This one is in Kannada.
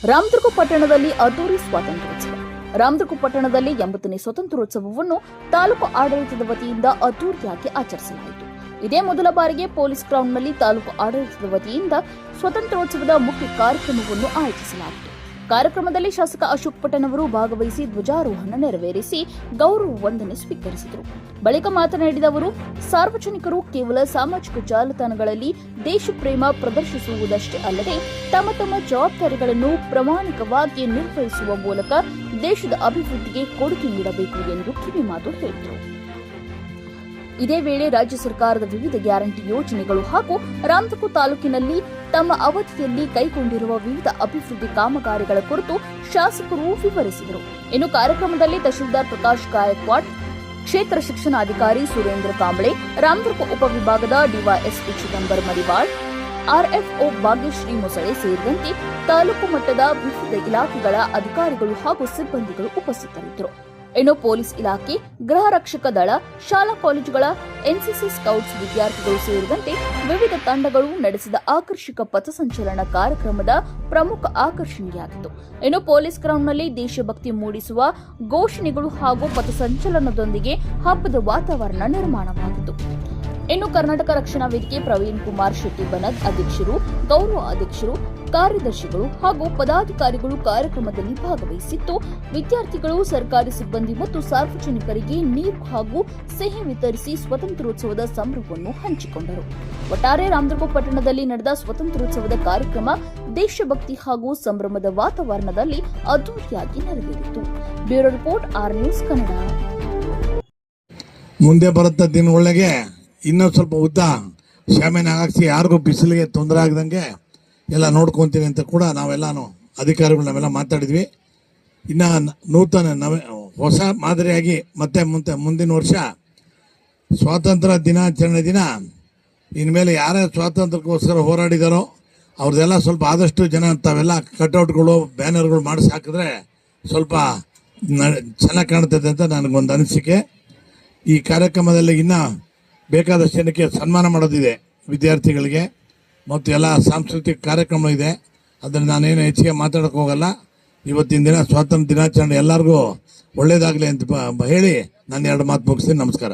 ರಾಮದುರ್ಗ ಪಟ್ಟಣದಲ್ಲಿ ಅದ್ದೂರಿ ಸ್ವಾತಂತ್ರ್ಯೋತ್ಸವ. ರಾಮದುರ್ಗ ಪಟ್ಟಣದಲ್ಲಿ 80ನೇ ಸ್ವಾತಂತ್ರ್ಯೋತ್ಸವವನ್ನು ತಾಲೂಕು ಆಡಳಿತದ ವತಿಯಿಂದ ಅದ್ದೂರಿಯಾಗಿ ಆಚರಿಸಲಾಯಿತು. ಇದೇ ಮೊದಲ ಬಾರಿಗೆ ಪೊಲೀಸ್ ಗ್ರೌಂಡ್ನಲ್ಲಿ ತಾಲೂಕು ಆಡಳಿತದ ವತಿಯಿಂದ ಸ್ವಾತಂತ್ರ್ಯೋತ್ಸವದ ಮುಖ್ಯ ಕಾರ್ಯಕ್ರಮವನ್ನು ಆಯೋಜಿಸಲಾಯಿತು. ಕಾರ್ಯಕ್ರಮದಲ್ಲಿ ಶಾಸಕ ಅಶೋಕ್ ಪಟ್ಟಣ್ ಅವರು ಭಾಗವಹಿಸಿ ಧ್ವಜಾರೋಹಣ ನೆರವೇರಿಸಿ ಗೌರವ ವಂದನೆ ಸ್ವೀಕರಿಸಿದರು. ಬಳಿಕ ಮಾತನಾಡಿದ ಅವರು, ಸಾರ್ವಜನಿಕರು ಕೇವಲ ಸಾಮಾಜಿಕ ಜಾಲತಾಣಗಳಲ್ಲಿ ದೇಶ ಪ್ರೇಮ ಪ್ರದರ್ಶಿಸುವುದಷ್ಟೇ ಅಲ್ಲದೆ ತಮ್ಮ ತಮ್ಮ ಜವಾಬ್ದಾರಿಗಳನ್ನು ಪ್ರಾಮಾಣಿಕವಾಗಿ ನಿರ್ವಹಿಸುವ ಮೂಲಕ ದೇಶದ ಅಭಿವೃದ್ಧಿಗೆ ಕೊಡುಗೆ ನೀಡಬೇಕು ಎಂದು ಕಿವಿಮಾತು ಹೇಳಿದರು. ಇದೇ ವೇಳೆ ರಾಜ್ಯ ಸರ್ಕಾರದ ವಿವಿಧ ಗ್ಯಾರಂಟಿ ಯೋಜನೆಗಳು ಹಾಗೂ ರಾಮದುರ್ಗ ತಾಲೂಕಿನಲ್ಲಿ ತಮ್ಮ ಅವಧಿಯಲ್ಲಿ ಕೈಗೊಂಡಿರುವ ವಿವಿಧ ಅಭಿವೃದ್ಧಿ ಕಾಮಗಾರಿಗಳ ಕುರಿತು ಶಾಸಕರು ವಿವರಿಸಿದರು. ಇನ್ನು ಕಾರ್ಯಕ್ರಮದಲ್ಲಿ ತಹಶೀಲ್ದಾರ್ ಪ್ರಕಾಶ್ ಗಾಯಕ್ವಾಡ್, ಕ್ಷೇತ್ರ ಶಿಕ್ಷಣಾಧಿಕಾರಿ ಸುರೇಂದ್ರ ಕಾಂಬಳೆ, ರಾಮದುರ್ಗ ಉಪವಿಭಾಗದ ಡಿವೈಎಸ್ಪಿ ಚಿದಂಬರ್ ಮಡಿವಾಳ್, ಆರ್ಎಫ್ಒ ಭಾಗ್ಯಶ್ರೀ ಮೊಸಳೆ ಸೇರಿದಂತೆ ತಾಲೂಕು ಮಟ್ಟದ ವಿವಿಧ ಇಲಾಖೆಗಳ ಅಧಿಕಾರಿಗಳು ಹಾಗೂ ಸಿಬ್ಬಂದಿಗಳು ಉಪಸ್ಥಿತರಿದ್ದರು. ಇನ್ನು ಪೊಲೀಸ್ ಇಲಾಖೆ, ಗೃಹ ರಕ್ಷಕ ದಳ, ಶಾಲಾ ಕಾಲೇಜುಗಳ ಎನ್ಸಿಸಿ ಸ್ಕೌಟ್ಸ್ ವಿದ್ಯಾರ್ಥಿಗಳು ಸೇರಿದಂತೆ ವಿವಿಧ ತಂಡಗಳು ನಡೆಸಿದ ಆಕರ್ಷಕ ಪಥಸಂಚಲನ ಕಾರ್ಯಕ್ರಮದ ಪ್ರಮುಖ ಆಕರ್ಷಣೆಯಾಗಿತ್ತು. ಇನ್ನು ಪೊಲೀಸ್ ಗ್ರೌಂಡ್ನಲ್ಲಿ ದೇಶಭಕ್ತಿ ಮೂಡಿಸುವ ಘೋಷಣೆಗಳು ಹಾಗೂ ಪಥಸಂಚಲನದೊಂದಿಗೆ ಹಬ್ಬದ ವಾತಾವರಣ ನಿರ್ಮಾಣವಾಗಿತ್ತು. ಇನ್ನು ಕರ್ನಾಟಕ ರಕ್ಷಣಾ ವೇದಿಕೆ ಪ್ರವೀಣ್ ಕುಮಾರ್ ಶೆಟ್ಟಿ ಬನದ್ ಅಧ್ಯಕ್ಷರು, ಗೌರವ ಅಧ್ಯಕ್ಷರು, ಕಾರ್ಯದರ್ಶಿಗಳು ಹಾಗೂ ಪದಾಧಿಕಾರಿಗಳು ಕಾರ್ಯಕ್ರಮದಲ್ಲಿ ಭಾಗವಹಿಸಿದ್ದು, ವಿದ್ಯಾರ್ಥಿಗಳು, ಸರ್ಕಾರಿ ಸಿಬ್ಬಂದಿ ಮತ್ತು ಸಾರ್ವಜನಿಕರಿಗೆ ನೀರು ಹಾಗೂ ಸಿಹಿ ವಿತರಿಸಿ ಸ್ವಾತಂತ್ರ್ಯೋತ್ಸವದ ಸಂಭ್ರಮವನ್ನು ಹಂಚಿಕೊಂಡರು. ಒಟ್ಟಾರೆ ರಾಮದುರ್ಗ ಪಟ್ಟಣದಲ್ಲಿ ನಡೆದ ಸ್ವಾತಂತ್ರ್ಯೋತ್ಸವದ ಕಾರ್ಯಕ್ರಮ ದೇಶಭಕ್ತಿ ಹಾಗೂ ಸಂಭ್ರಮದ ವಾತಾವರಣದಲ್ಲಿ ಅದ್ದೂರಿಯಾಗಿ ನೆರವೇರಿತು. Bureau report, R news Kannada. ಮುಂದೆ ಬರುತ್ತ ದಿನಗಳಿಗೆ ಇನ್ನೊಂದು ಸ್ವಲ್ಪ ಉದ್ದ ಶಾಮಿಯಾನ ಹಾಕಿಸಿ ಯಾರಿಗೂ ಬಿಸಿಲಿಗೆ ತೊಂದರೆ ಆಗದಂಗೆ ಎಲ್ಲ ನೋಡ್ಕೊತೀನಿ ಅಂತ ಕೂಡ ನಾವೆಲ್ಲಾನು ಅಧಿಕಾರಿಗಳು ನಾವೆಲ್ಲ ಮಾತಾಡಿದ್ವಿ. ಇನ್ನು ನೂತನ ಹೊಸ ಮಾದರಿಯಾಗಿ ಮತ್ತೆ ಮುಂದಿನ ವರ್ಷ ಸ್ವಾತಂತ್ರ್ಯ ದಿನಾಚರಣೆ ದಿನ ಇನ್ಮೇಲೆ ಯಾರೇ ಸ್ವಾತಂತ್ರ್ಯಕ್ಕೋಸ್ಕರ ಹೋರಾಡಿದಾರೋ ಅವ್ರದ್ದೆಲ್ಲ ಸ್ವಲ್ಪ ಆದಷ್ಟು ಜನ ತಾವೆಲ್ಲ ಕಟ್ಔಟ್ಗಳು, ಬ್ಯಾನರ್ಗಳು ಮಾಡಿಸಿ ಹಾಕಿದ್ರೆ ಸ್ವಲ್ಪ ಚೆನ್ನಾಗಿ ಕಾಣ್ತದೆ ಅಂತ ನನಗೊಂದು ಅನಿಸಿಕೆ. ಈ ಕಾರ್ಯಕ್ರಮದಲ್ಲಿ ಇನ್ನೂ ಬೇಕಾದಷ್ಟು ಜನಕ್ಕೆ ಸನ್ಮಾನ ಮಾಡೋದಿದೆ, ವಿದ್ಯಾರ್ಥಿಗಳಿಗೆ ಮತ್ತು ಎಲ್ಲ ಸಾಂಸ್ಕೃತಿಕ ಕಾರ್ಯಕ್ರಮ ಇದೆ. ಅದನ್ನು ನಾನೇನು ಹೆಚ್ಚಿಗೆ ಮಾತಾಡೋಕೆ ಹೋಗಲ್ಲ. ಇವತ್ತಿನ ದಿನ ಸ್ವಾತಂತ್ರ್ಯ ದಿನಾಚರಣೆ ಎಲ್ಲರಿಗೂ ಒಳ್ಳೇದಾಗಲಿ ಅಂತ ಹೇಳಿ ನಾನು 2 ಮಾತು ಮುಗಿಸ್ತೀನಿ. ನಮಸ್ಕಾರ.